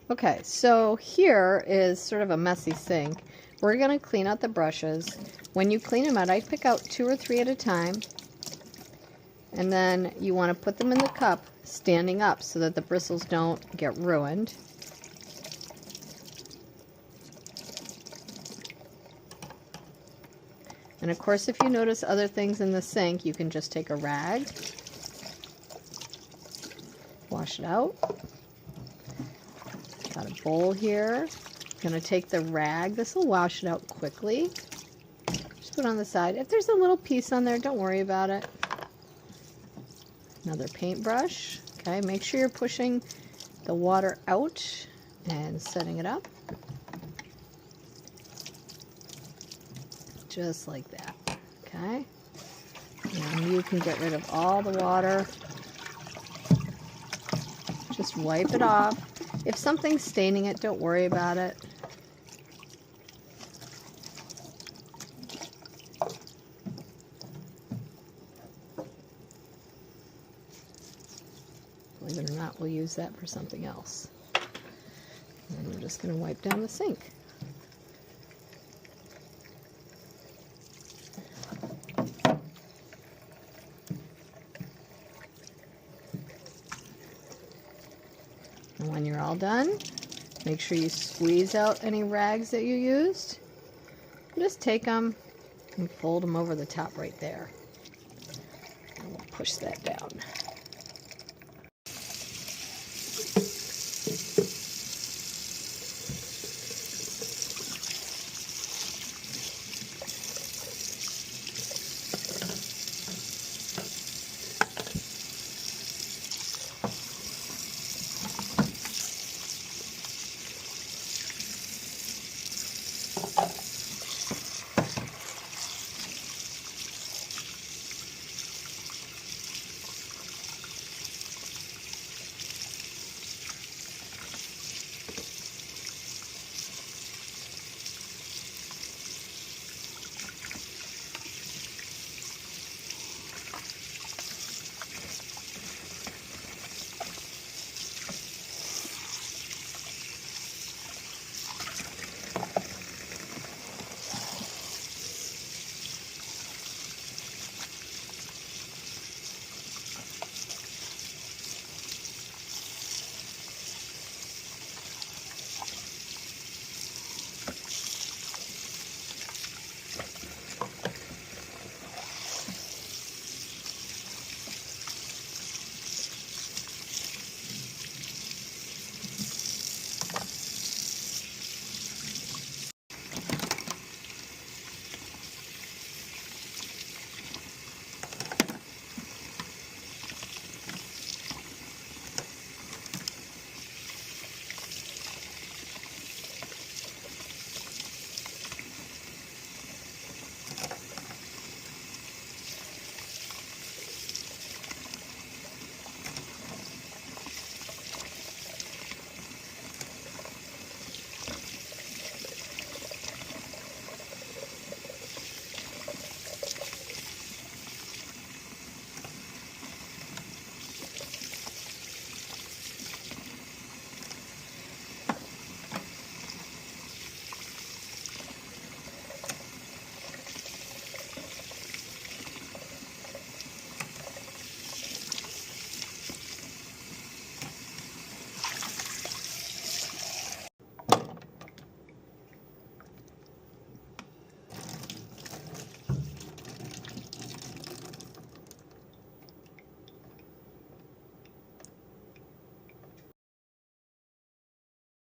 Okay, so here is sort of a messy sink. We're going to clean out the brushes. When you clean them out, I pick out 2 or 3 at a time. And then you want to put them in the cup standing up so that the bristles don't get ruined. And of course, if you notice other things in the sink, you can just take a rag, wash it out. Got a bowl here. Gonna take the rag. This will wash it out quickly. Just put it on the side. If there's a little piece on there, don't worry about it. Another paintbrush. Okay, make sure you're pushing the water out and setting it up. Just like that. Okay. And you can get rid of all the water. Just wipe it off. If something's staining it, don't worry about it. Believe it or not, we'll use that for something else. And we're just going to wipe down the sink. And when you're all done, make sure you squeeze out any rags that you used. Just take them and fold them over the top right there. And we'll push that down.